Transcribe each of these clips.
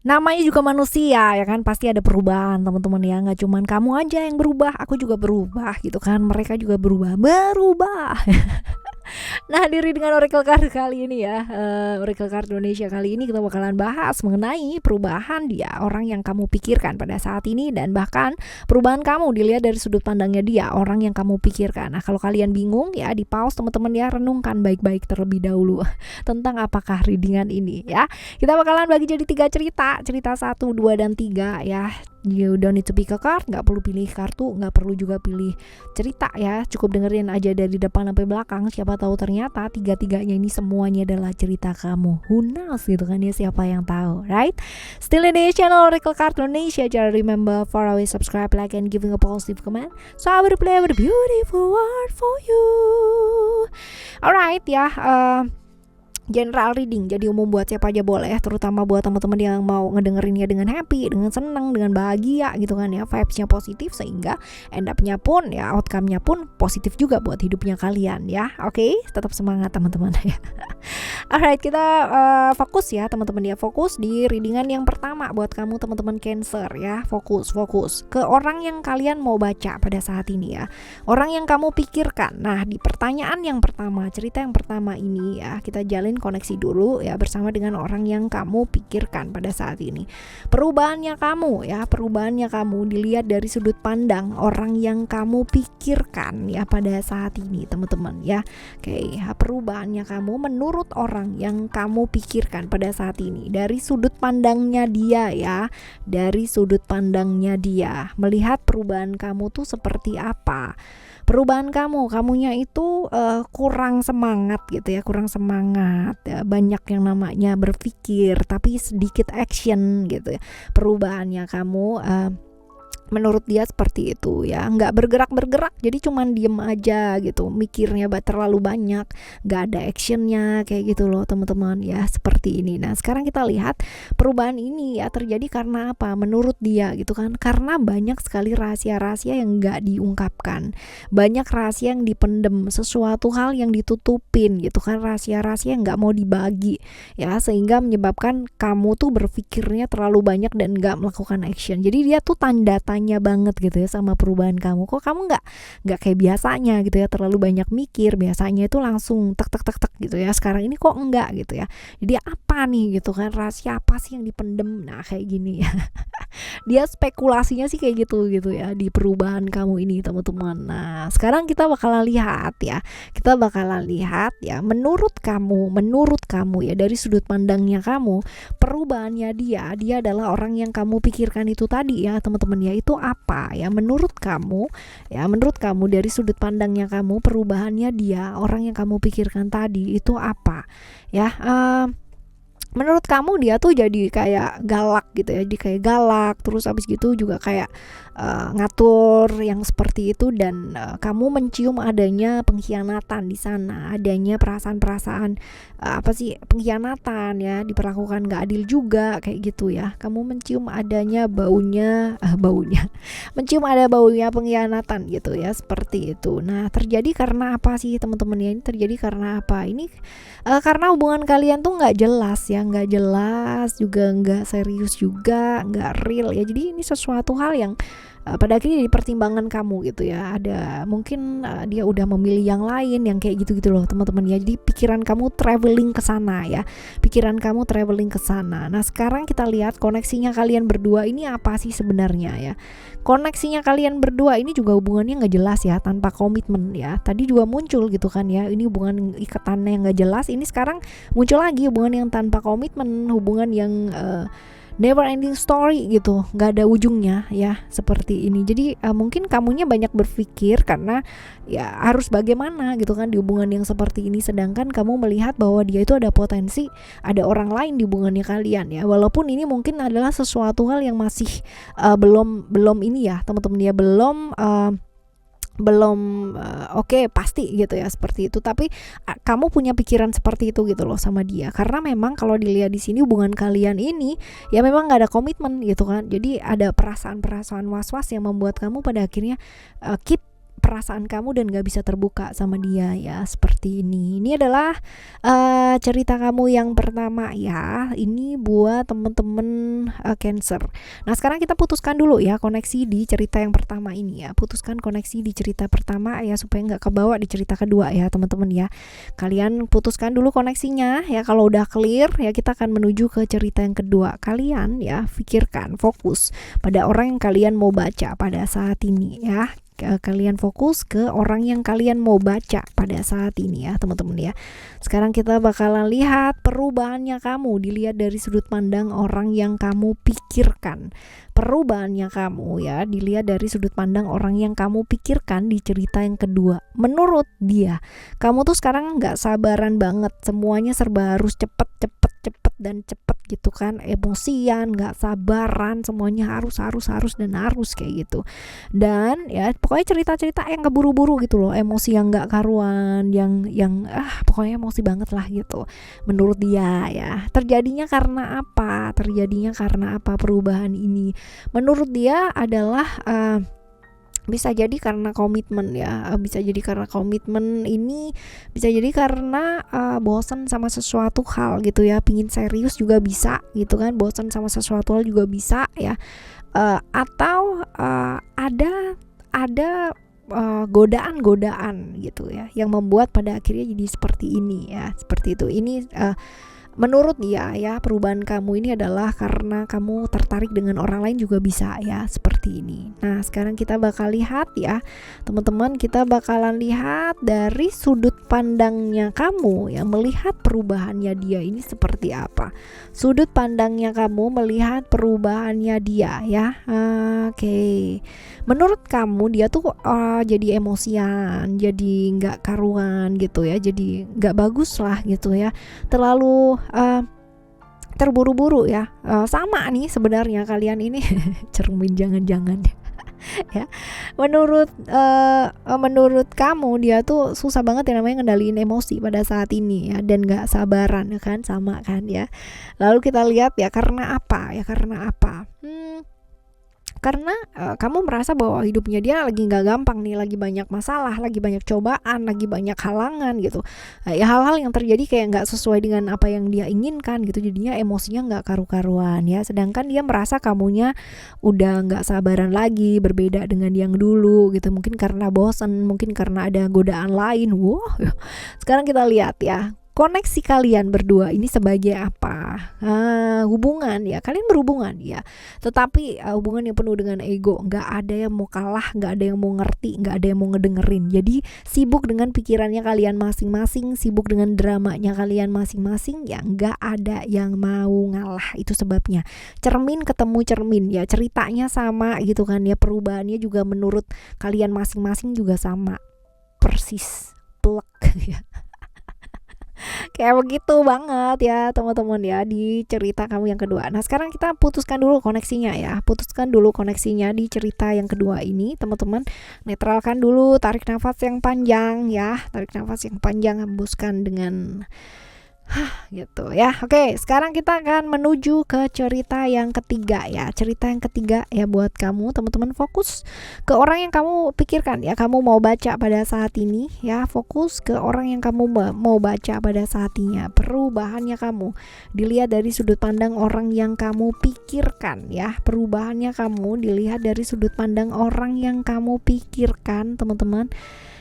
namanya juga manusia ya kan, pasti ada perubahan teman-teman ya, nggak cuman kamu aja yang berubah, aku juga berubah gitu kan, mereka juga berubah. Nah, diri dengan Oracle Card kali ini ya, Oracle Card Indonesia kali ini kita bakalan bahas mengenai perubahan dia, orang yang kamu pikirkan pada saat ini, dan bahkan perubahan kamu dilihat dari sudut pandangnya dia, orang yang kamu pikirkan. Nah, kalau kalian bingung ya, di pause teman-teman ya, renungkan baik-baik terlebih dahulu tentang apakah readingan ini ya. Kita bakalan bagi jadi 3 cerita 1, 2, dan 3 ya. You don't need to pick a card, nggak perlu pilih kartu, nggak perlu juga pilih cerita ya, cukup dengerin aja dari depan sampai belakang. Siapa tahu ternyata tiga-tiganya ini semuanya adalah cerita kamu. Who knows gitu kan ya, siapa yang tahu, right? Still in the channel Oracle Card Indonesia. Jangan remember for always subscribe, like, and giving a positive comment. So I will play with a beautiful word for you. Alright ya, general reading, jadi umum buat siapa aja boleh, terutama buat teman-teman yang mau ngedengerinnya dengan happy, dengan senang, dengan bahagia gitu kan ya, vibes-nya positif, sehingga end up-nya pun ya, outcome-nya pun positif juga buat hidupnya kalian ya. Oke, tetap semangat teman-teman ya. Alright, kita fokus ya teman-teman ya, fokus di readingan yang pertama buat kamu teman-teman Cancer ya. Fokus ke orang yang kalian mau baca pada saat ini ya, orang yang kamu pikirkan. Nah, di pertanyaan yang pertama, cerita yang pertama ini ya, kita jalin koneksi dulu ya bersama dengan orang yang kamu pikirkan pada saat ini. Perubahannya kamu dilihat dari sudut pandang orang yang kamu pikirkan ya pada saat ini teman-teman ya. Oke, perubahannya kamu menurut orang yang kamu pikirkan pada saat ini, dari sudut pandangnya dia ya, dari sudut pandangnya dia, melihat perubahan kamu tuh seperti apa. Perubahan kamunya itu kurang semangat gitu ya, ya, banyak yang namanya berpikir tapi sedikit action gitu ya. Perubahannya kamu menurut dia seperti itu ya, nggak bergerak, jadi cuman diem aja gitu, mikirnya terlalu banyak, nggak ada actionnya kayak gitu loh teman-teman ya, seperti ini. Nah, sekarang kita lihat perubahan ini ya terjadi karena apa menurut dia gitu kan, karena banyak sekali rahasia-rahasia yang nggak diungkapkan, banyak rahasia yang dipendem, sesuatu hal yang ditutupin gitu kan, rahasia-rahasia yang nggak mau dibagi ya, sehingga menyebabkan kamu tuh berpikirnya terlalu banyak dan nggak melakukan action. Jadi dia tuh tanda banget gitu ya sama perubahan kamu. Kok kamu nggak kayak biasanya gitu ya, terlalu banyak mikir, biasanya itu langsung tek gitu ya, sekarang ini kok enggak gitu ya. Jadi apa nih gitu kan, rahasia apa sih yang dipendem? Nah, kayak gini ya. Dia spekulasinya sih kayak gitu ya di perubahan kamu ini teman-teman. Nah, sekarang kita bakalan lihat ya, menurut kamu ya, dari sudut pandangnya kamu, perubahannya dia adalah orang yang kamu pikirkan itu tadi ya teman-teman ya. Itu apa ya menurut kamu dari sudut pandangnya kamu, perubahannya dia, orang yang kamu pikirkan tadi itu apa ya. Menurut kamu dia tuh jadi kayak galak gitu ya, jadi kayak galak, terus habis gitu juga kayak ngatur yang seperti itu, dan kamu mencium adanya pengkhianatan di sana, adanya perasaan-perasaan pengkhianatan ya, diperlakukan nggak adil juga kayak gitu ya. Kamu mencium adanya mencium ada baunya pengkhianatan gitu ya, seperti itu. Nah, terjadi karena apa sih teman-teman ya? Ini terjadi karena apa? Ini karena hubungan kalian tuh nggak jelas ya, nggak jelas juga, nggak serius juga, nggak real ya. Jadi ini sesuatu hal yang pada akhirnya jadi pertimbangan kamu gitu ya. Ada mungkin dia udah memilih yang lain yang kayak gitu loh teman-teman ya. Jadi pikiran kamu traveling ke sana ya, Nah, sekarang kita lihat koneksinya kalian berdua ini apa sih sebenarnya ya. Koneksinya kalian berdua ini juga hubungannya nggak jelas ya, tanpa komitmen ya. Tadi juga muncul gitu kan ya, ini hubungan ikatannya yang nggak jelas. Ini sekarang muncul lagi hubungan yang tanpa komitmen, hubungan yang never ending story gitu, nggak ada ujungnya ya, seperti ini. Jadi mungkin kamunya banyak berpikir karena ya harus bagaimana gitu kan di hubungan yang seperti ini, sedangkan kamu melihat bahwa dia itu ada potensi, ada orang lain di hubungannya kalian ya. Walaupun ini mungkin adalah sesuatu hal yang masih belum ini ya teman-teman ya, belum oke, pasti gitu ya, seperti itu. Tapi kamu punya pikiran seperti itu gitu loh sama dia, karena memang kalau dilihat di sini hubungan kalian ini ya memang nggak ada komitmen gitu kan. Jadi ada perasaan was-was yang membuat kamu pada akhirnya keep perasaan kamu dan gak bisa terbuka sama dia ya, seperti ini. Ini adalah cerita kamu yang pertama ya. Ini buat temen-temen Cancer. Nah sekarang kita putuskan dulu ya koneksi di cerita yang pertama ini ya. Putuskan koneksi di cerita pertama ya, supaya nggak kebawa di cerita kedua ya teman-teman ya. Kalian putuskan dulu koneksinya ya. Kalau udah clear ya, kita akan menuju ke cerita yang kedua. Kalian ya pikirkan, fokus pada orang yang kalian mau baca pada saat ini ya. Kalian fokus ke orang yang kalian mau baca pada saat ini ya teman-teman ya. Sekarang kita bakalan lihat perubahannya kamu, dilihat dari sudut pandang orang yang kamu pikirkan. Perubahannya kamu ya dilihat dari sudut pandang orang yang kamu pikirkan di cerita yang kedua. Menurut dia, kamu tuh sekarang nggak sabaran banget, semuanya serba harus cepet gitu kan, emosian, nggak sabaran, semuanya harus dan harus kayak gitu. Dan ya pokoknya cerita-cerita yang keburu-buru gitu loh, emosi yang nggak karuan, yang pokoknya emosi banget lah gitu. Menurut dia ya, terjadinya karena apa perubahan ini? Menurut dia adalah bisa jadi karena komitmen ya, bisa jadi karena komitmen ini, bisa jadi karena bosan sama sesuatu hal gitu ya, pingin serius juga bisa gitu kan, bosan sama sesuatu hal juga bisa ya, atau ada godaan gitu ya yang membuat pada akhirnya jadi seperti ini ya, seperti itu. Ini menurut dia ya, perubahan kamu ini adalah karena kamu tertarik dengan orang lain juga bisa ya, seperti ini. Nah sekarang kita bakal lihat ya teman-teman, kita bakalan lihat dari sudut pandangnya kamu ya, melihat perubahannya dia ini seperti apa. Sudut pandangnya kamu melihat perubahannya dia ya. Oke. Menurut kamu dia tuh jadi emosian, jadi nggak karuan gitu ya, jadi nggak bagus lah gitu ya, terlalu terburu-buru ya. Sama nih sebenarnya kalian ini cermin jangan-jangan ya. Menurut kamu dia tuh susah banget ya namanya ngendaliin emosi pada saat ini ya, dan nggak sabaran ya kan, sama kan ya. Lalu kita lihat ya karena apa. Karena kamu merasa bahwa hidupnya dia lagi nggak gampang nih, lagi banyak masalah, lagi banyak cobaan, lagi banyak halangan gitu. Ya hal-hal yang terjadi kayak nggak sesuai dengan apa yang dia inginkan gitu, jadinya emosinya nggak karu-karuan ya. Sedangkan dia merasa kamunya udah nggak sabaran lagi, berbeda dengan yang dulu gitu. Mungkin karena bosan, mungkin karena ada godaan lain. Wow. Sekarang kita lihat ya, koneksi kalian berdua ini sebagai apa? Hubungan ya, kalian berhubungan ya, tetapi hubungan yang penuh dengan ego. Nggak ada yang mau kalah, nggak ada yang mau ngerti, nggak ada yang mau ngedengerin. Jadi sibuk dengan pikirannya kalian masing-masing, sibuk dengan dramanya kalian masing-masing ya, nggak ada yang mau ngalah. Itu sebabnya cermin ketemu cermin ya, ceritanya sama gitu kan ya, perubahannya juga menurut kalian masing-masing juga sama persis, plek ya. Kayak begitu banget ya teman-teman ya di cerita kamu yang kedua. Nah sekarang kita putuskan dulu koneksinya ya, putuskan dulu koneksinya di cerita yang kedua ini teman-teman. Netralkan dulu, tarik nafas yang panjang ya, tarik nafas yang panjang, hembuskan dengan gitu ya. Oke, sekarang kita akan menuju ke cerita yang ketiga ya. Cerita yang ketiga ya buat kamu teman-teman, fokus ke orang yang kamu pikirkan ya, kamu mau baca pada saat ini ya. Fokus ke orang yang kamu mau baca pada saat ini ya. Perubahannya kamu dilihat dari sudut pandang orang yang kamu pikirkan ya. Perubahannya kamu dilihat dari sudut pandang orang yang kamu pikirkan teman-teman.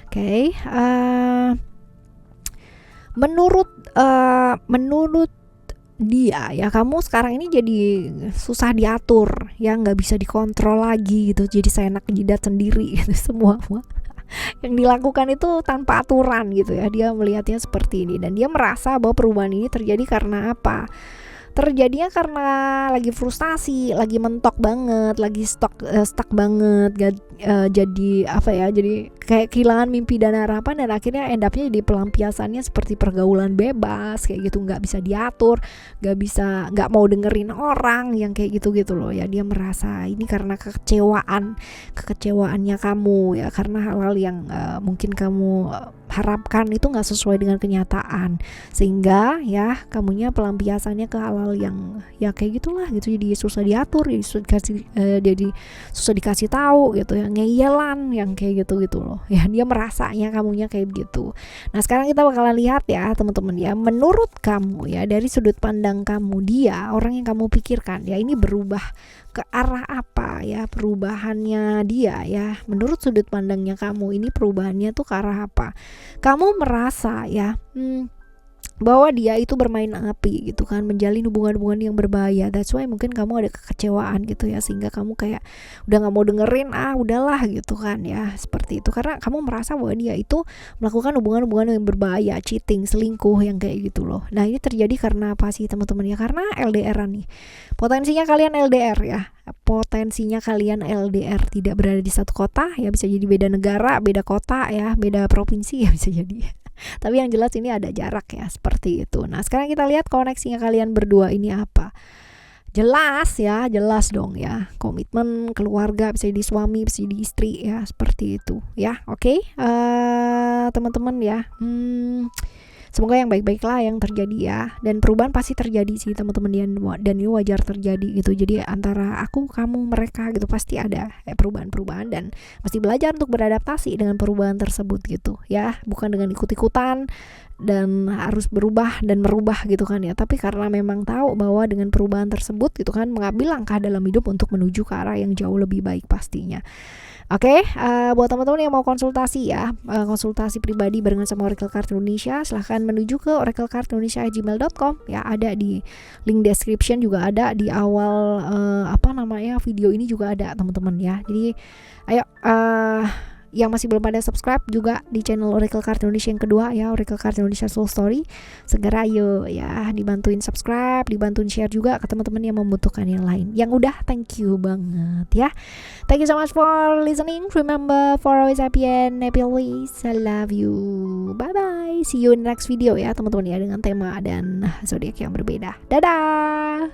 Oke, menurut dia ya, kamu sekarang ini jadi susah diatur ya, nggak bisa dikontrol lagi gitu, jadi seenak jidat sendiri gitu. Semua yang dilakukan itu tanpa aturan gitu ya, dia melihatnya seperti ini. Dan dia merasa bahwa perubahan ini terjadi karena apa? Terjadinya karena lagi frustasi, lagi mentok banget, lagi stuck banget, jadi apa ya, jadi kayak kehilangan mimpi dan harapan, dan akhirnya end up-nya jadi pelampiasannya seperti pergaulan bebas kayak gitu, nggak bisa diatur, nggak mau dengerin orang yang kayak gitu loh ya. Dia merasa ini karena kekecewaannya kamu ya, karena hal-hal yang mungkin kamu harapkan itu nggak sesuai dengan kenyataan, sehingga ya kamunya pelampiasannya ke hal-hal yang ya kayak gitulah gitu, jadi susah diatur, jadi susah dikasih tahu gitu ya, ngeyelan yang kayak gitu loh ya, dia merasanya kamunya kayak gitu. Nah sekarang kita bakalan lihat ya teman-teman ya, menurut kamu ya, dari sudut pandang kamu, dia orang yang kamu pikirkan ya ini berubah ke arah apa ya, perubahannya dia ya, menurut sudut pandangnya kamu ini perubahannya tuh ke arah apa. Kamu merasa ya bahwa dia itu bermain api gitu kan, menjalin hubungan-hubungan yang berbahaya. That's why mungkin kamu ada kekecewaan gitu ya, sehingga kamu kayak udah gak mau dengerin, udahlah gitu kan ya, seperti itu. Karena kamu merasa bahwa dia itu melakukan hubungan-hubungan yang berbahaya, cheating, selingkuh yang kayak gitu loh. Nah ini terjadi karena apa sih teman-teman ya? Karena LDR-an nih. Potensinya kalian LDR ya, potensinya kalian LDR, tidak berada di satu kota ya, bisa jadi beda negara, beda kota ya, beda provinsi ya bisa jadi. Tapi yang jelas ini ada jarak ya, seperti itu. Nah sekarang kita lihat koneksinya kalian berdua ini apa. Jelas ya, jelas dong ya, komitmen, keluarga, bisa jadi suami, bisa jadi istri ya, seperti itu ya. Oke, teman-teman ya, semoga yang baik-baik lah yang terjadi ya, dan perubahan pasti terjadi sih teman-teman, dan ini wajar terjadi gitu. Jadi antara aku, kamu, mereka gitu pasti ada perubahan-perubahan, dan mesti belajar untuk beradaptasi dengan perubahan tersebut gitu ya, bukan dengan ikut-ikutan dan harus berubah dan merubah gitu kan ya, tapi karena memang tahu bahwa dengan perubahan tersebut gitu kan mengambil langkah dalam hidup untuk menuju ke arah yang jauh lebih baik pastinya. Oke, buat teman-teman yang mau konsultasi ya, konsultasi pribadi barengan sama Oracle Card Indonesia, silahkan menuju ke oraclecardindonesia@gmail.com ya, ada di link description, juga ada di awal video ini juga ada teman-teman ya. Jadi ayo yang masih belum pada subscribe juga di channel Oracle Card Indonesia yang kedua ya, Oracle Card Indonesia Soul Story, segera yuk ya, dibantuin subscribe, dibantuin share juga ke teman-teman yang membutuhkan yang lain. Yang udah, thank you banget ya. Thank you so much for listening. Remember for always happy and happy always. I love you. Bye bye. See you in the next video ya teman-teman ya, dengan tema dan zodiak yang berbeda. Dadah.